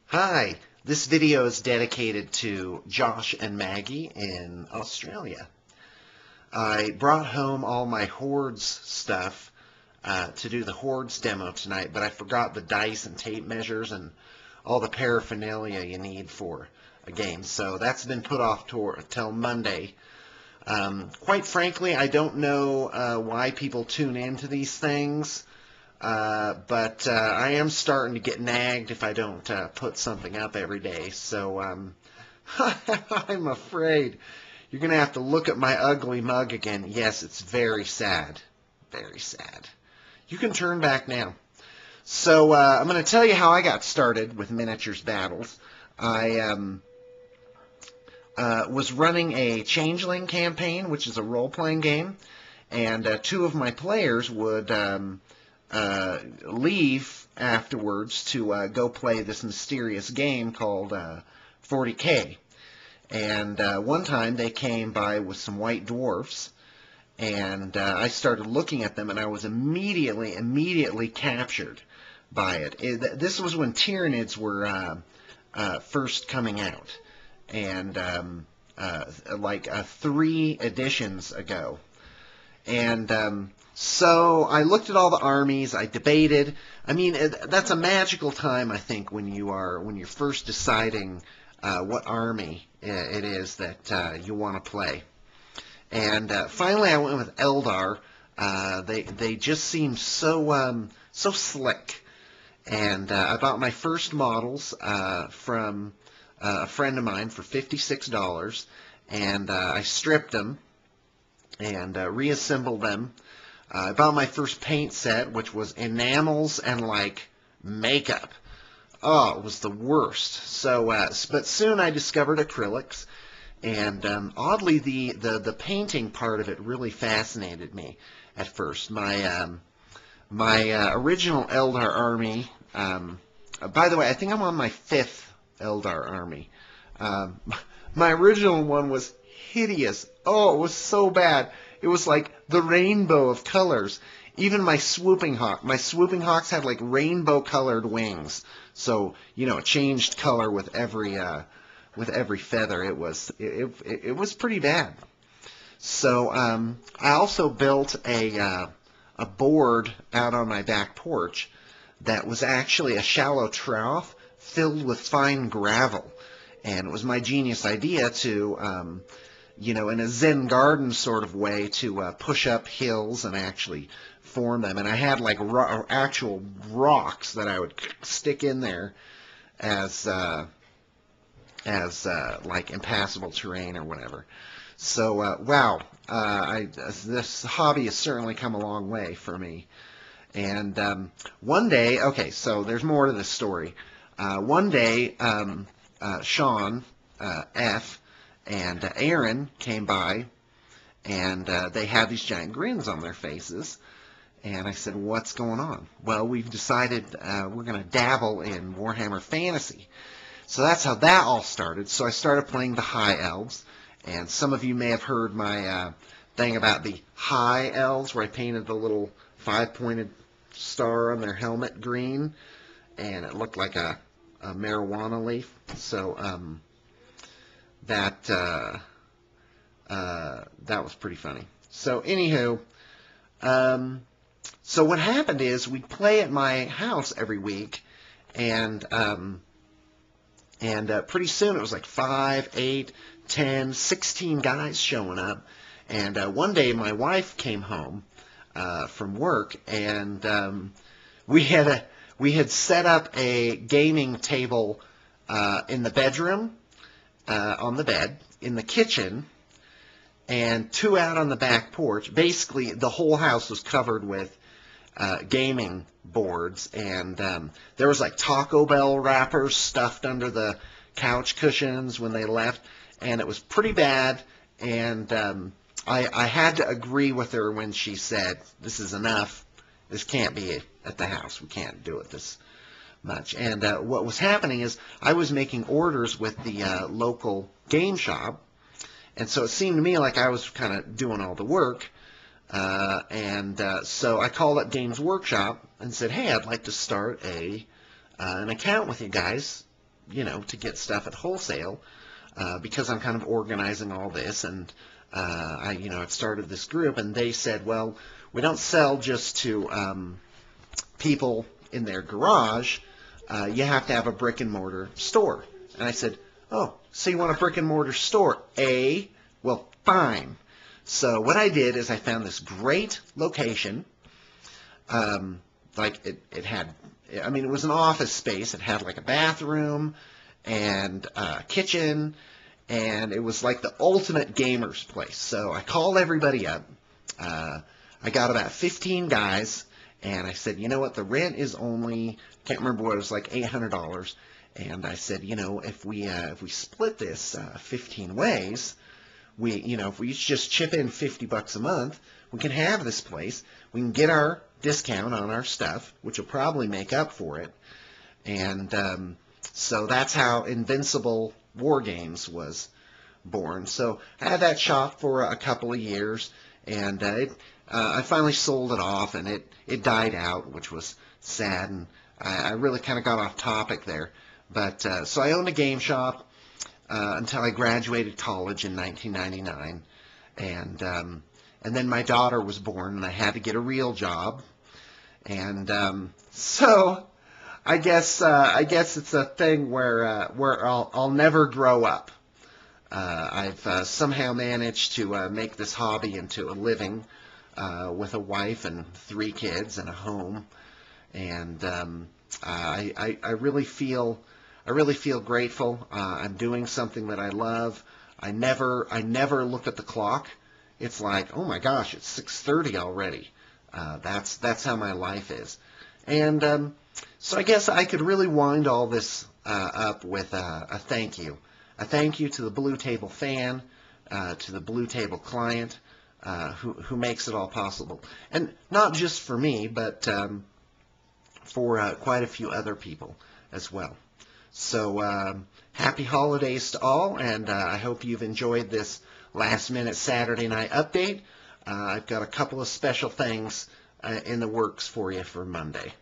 Hi, this video is dedicated to Josh and Maggie in Australia. I brought home all my Hordes stuff to do the Hordes demo tonight, but I forgot the dice and tape measures and all the paraphernalia you need for a game, so that's been put off till Monday. Quite frankly, I don't know why people tune into these things. But I am starting to get nagged if I don't put something up every day. So I'm afraid you're going to have to look at my ugly mug again. Yes, it's very sad. Very sad. You can turn back now. So I'm going to tell you how I got started with miniatures battles. I was running a Changeling campaign, which is a role-playing game, and two of my players would leave afterwards to go play this mysterious game called 40K. And one time they came by with some white dwarfs, and I started looking at them, and I was immediately captured by it. This was when Tyranids were first coming out, and like 3 editions ago. And so I looked at all the armies. I debated. I mean, that's a magical time, I think, when you're first deciding what army it is that you want to play. And finally, I went with Eldar. They just seemed so slick. And I bought my first models from a friend of mine for $56, and I stripped them and reassembled them. I bought my first paint set, which was enamels and like makeup. Oh, it was the worst. So, but soon I discovered acrylics, and oddly, the painting part of it really fascinated me at first. My original Eldar army. By the way, I think I'm on my 5th Eldar army. My original one was hideous. Oh, it was so bad. It was like the rainbow of colors. Even my swooping hawk. My swooping hawks had like rainbow-colored wings. So, it changed color with every feather. It was pretty bad. So I also built a board out on my back porch that was actually a shallow trough filled with fine gravel. And it was my genius idea to, in a Zen garden sort of way, to push up hills and actually form them. And I had like actual rocks that I would stick in there as like impassable terrain or whatever. So wow, this hobby has certainly come a long way for me. And one day, okay, so there's more to this story. One day, Sean F. and Aaron came by, and they had these giant grins on their faces. And I said, what's going on? Well, we've decided we're going to dabble in Warhammer Fantasy. So that's how that all started. So I started playing the High Elves. And some of you may have heard my thing about the High Elves, where I painted the little 5-pointed star on their helmet green. And it looked like a marijuana leaf. So that was pretty funny. So anywho, so what happened is we'd play at my house every week, and pretty soon it was like 5, 8, 10, 16 guys showing up. And one day my wife came home from work, and we had set up a gaming table in the bedroom, on the bed, in the kitchen, and 2 out on the back porch. Basically, the whole house was covered with gaming boards, and there was like Taco Bell wrappers stuffed under the couch cushions when they left, and it was pretty bad. And I had to agree with her when she said, this is enough. This can't be at the house. We can't do it this much. And what was happening is I was making orders with the local game shop, and so it seemed to me like I was kind of doing all the work. So I called up Games Workshop and said, hey, I'd like to start an account with you guys to get stuff at wholesale, because I'm kind of organizing all this, and I'd started this group, and they said, well, we don't sell just to people in their garage. You have to have a brick and mortar store. And I said, oh, so you want a brick and mortar store, eh? Well, fine. So what I did is I found this great location. It had, it was an office space. It had like a bathroom and a kitchen, and it was like the ultimate gamer's place. So I called everybody up. I got about 15 guys, and I said, you know what, the rent is only, can't remember what it was, like $800. And I said, if we split this 15 ways, if we just chip in $50 a month, we can have this place. We can get our discount on our stuff, which will probably make up for it. And so that's how Invincible War Games was born. So I had that shop for a couple of years, and I finally sold it off, and it died out, which was sad, and I really kind of got off topic there. But so I owned a game shop until I graduated college in 1999, and then my daughter was born, and I had to get a real job, and so I guess it's a thing where I'll never grow up. I've somehow managed to make this hobby into a living, with a wife and 3 kids and a home, and I really feel grateful. I'm doing something that I love. I never look at the clock. It's like, oh my gosh, it's 6:30 already. That's how my life is. And so I guess I could really wind all this up with a thank you. A thank you to the Blue Table fan, to the Blue Table client, who makes it all possible. And not just for me, but for quite a few other people as well. So happy holidays to all, and I hope you've enjoyed this last-minute Saturday night update. I've got a couple of special things in the works for you for Monday.